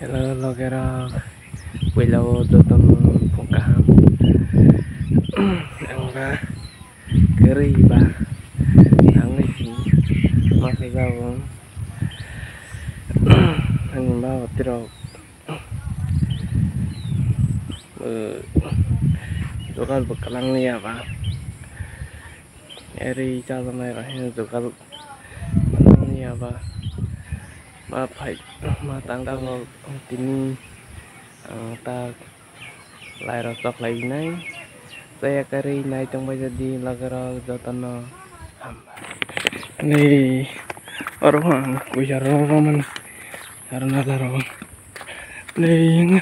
lo kira wilaw doton pungkaham angka keri ba ang isi makigawang ang bawa tiro dokal bekalang niya ba eri jalan may rahin dokal bekalang niya ba phải mà tăng cao tin ta lại rồi tập lại này saya kari này trong bây giờ đi là cái đó tận này orang bisa orang karena orang này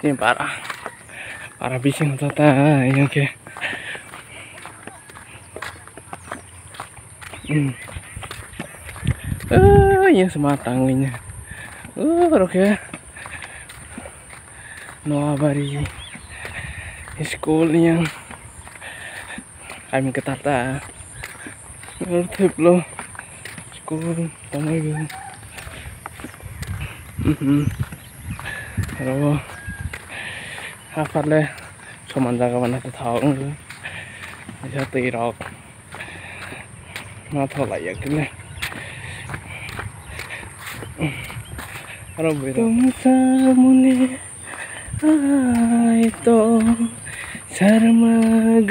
ini parah bising tata yang ke ya sematang ini oke no abari sekolahnya kami ketata ngerti lo sekolah tamai gue kalau apa le semangat mana tuh tahu gue bisa tirok mau tahu lah ya kene तुम सामने आए तो शर्मा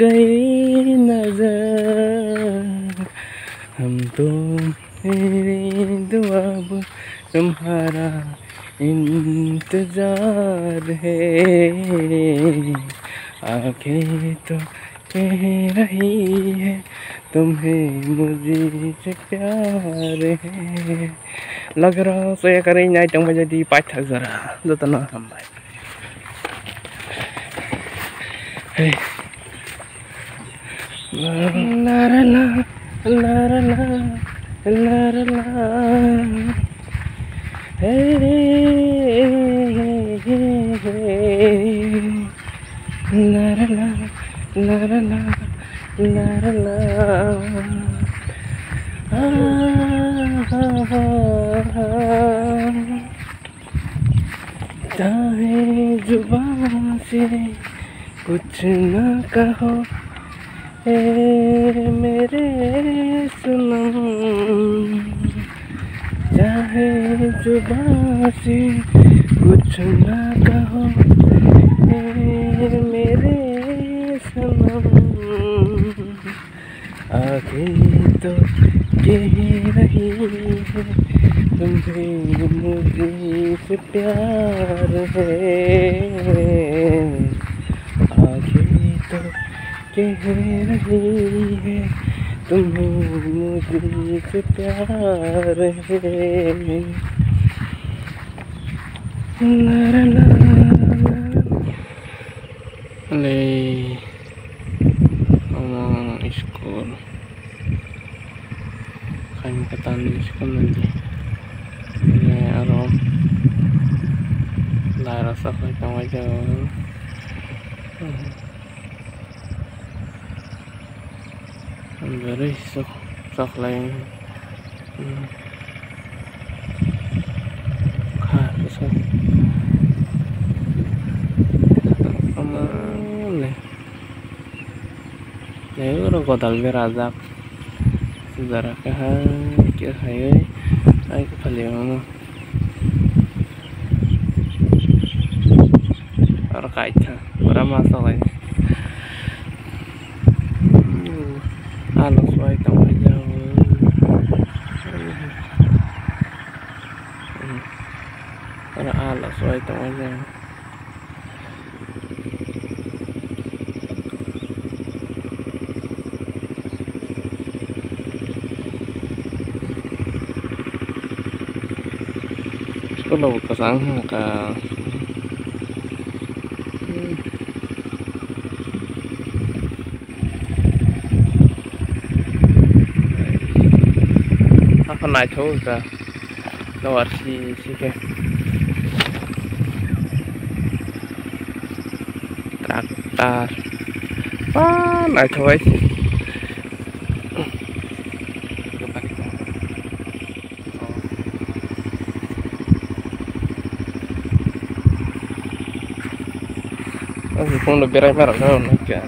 गई नजर हम तो मेरी दुआ तुम्हारा इंतजार है आंखें तो कह रही है तुम्हें मुझे प्यार है लग रहा saya karinya yang menjadi pacar Zara itu tenang sampai la la la la la la la la la la la la la चाहे जुबान से कुछ न कहो ए मेरे सनम चाहे जुबान से कुछ न कहो ए मेरे सनम आखिर तो कह रही है तुम्हें मुझसे प्यार है आखिर तो कह रही है तुम्हें मुझसे प्यार है ले ngomong iskul kami ketani iskul nanti ini arom lah rasa kita aja dari sok lain besok nếu nó có tầng cái razak sejarah kira saya ay kepalihan orang kaita orang masalah ini alas baik tambah jauh orang alas baik tambah jauh kalau kesang ke apa naik tuh ke luar si ke traktor naik tuh Pun lebih ramai orang nak.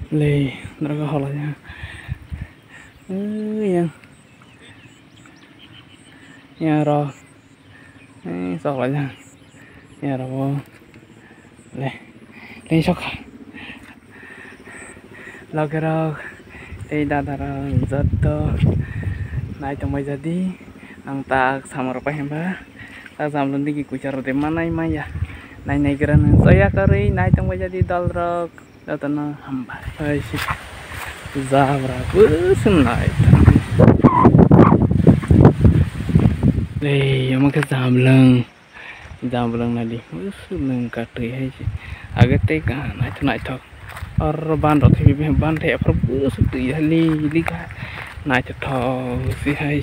Lê nó có học là nha nhà rồi sọc lại nha nhà rồi lê lên sọc lo cái rồi đây đã rất naik tembak jadi ang tak sama rupa hamba tak sama lundi ki kucar de mana ya naik geran saya kari naik tembak jadi dal rok datana hamba ai sih zabra busen naik le yang ke zamlang nadi busen katri hai sih agak teka naik thok और बांध रखे भी बांध है पर बस हली लिखा नाच थो सी है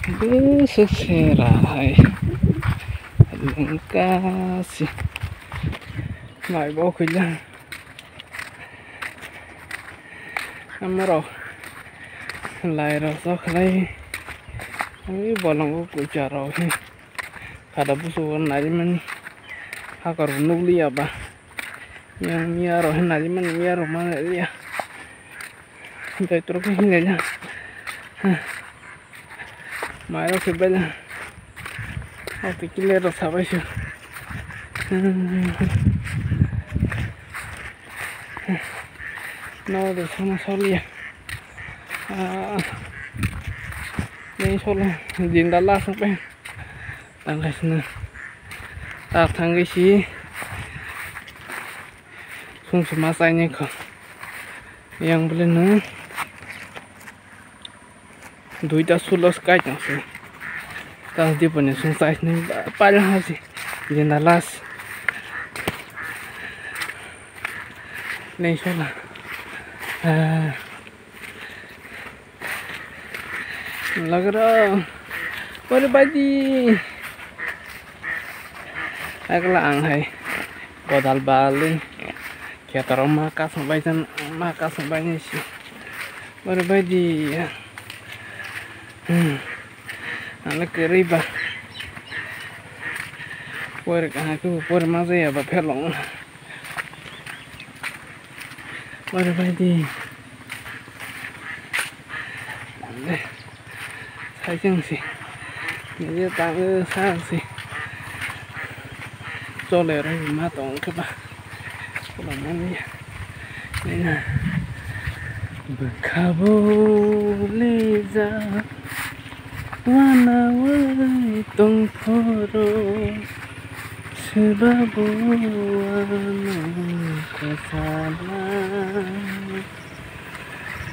बस सेरा है लंका सी lại bố khuyên ra amaro lại rồi sao đây ấy bỏ lòng của chả rồi ada busuhan aja man hakar nugli apa yang miaro aja man miaro mana dia dari terus ini aja mairo sebenarnya aku pikir ada apa sih no de sama solia ini solia jindala sampai tangga sana tangga sih masanya kok yang boleh nih duitnya sulos kayaknya sih tas dia punya size nih paling sih jendalas nih soalnya lagra berbagi aku lang hai kodal balik kita taruh makas sampai sih berbagi ya anak keriba aku masa ya bapak long berbagi saya sih ini tangga sang sih solera matong ke bah namanya ini bekabuleza wana waitung poro sebabu wana kasana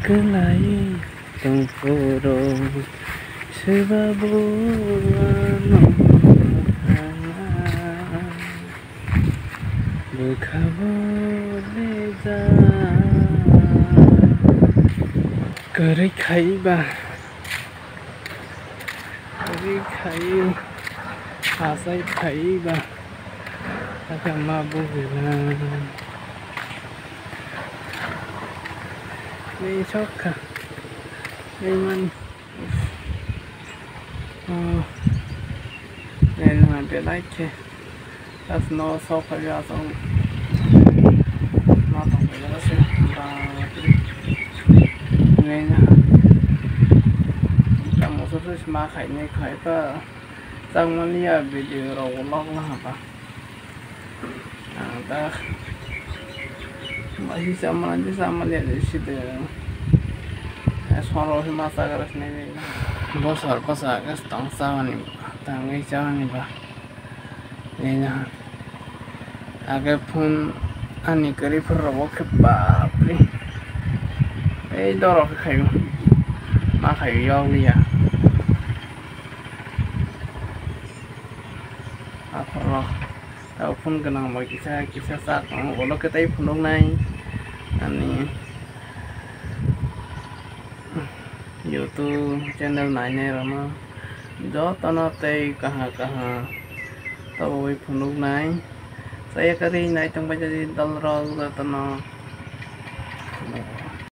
kelai tung poro sebabu wana bekabuleza kari khai ba kari khai asai khai ba agak mabuk bilang ini shoka ini man oh ini hampir like das no sofa ya so matang ya sih nghe nha cả một số thứ mà khai này khai ba sang malia video rawolok lah apa nah masih sama aja sama lihat di situ soro masa garas nih bosor pas agas tang sawan nih tangi sawan nih bah ini nah agak pun ani kari perrawok ke papri dorok kayu mak kayu yang liya apa tau pun kenang bagi saya kisah sak kalau kita pun dong nai ani YouTube channel nai nai rama jo tanah tei kaha tau pun dong nai saya kari nai tong baca di dal rol tanah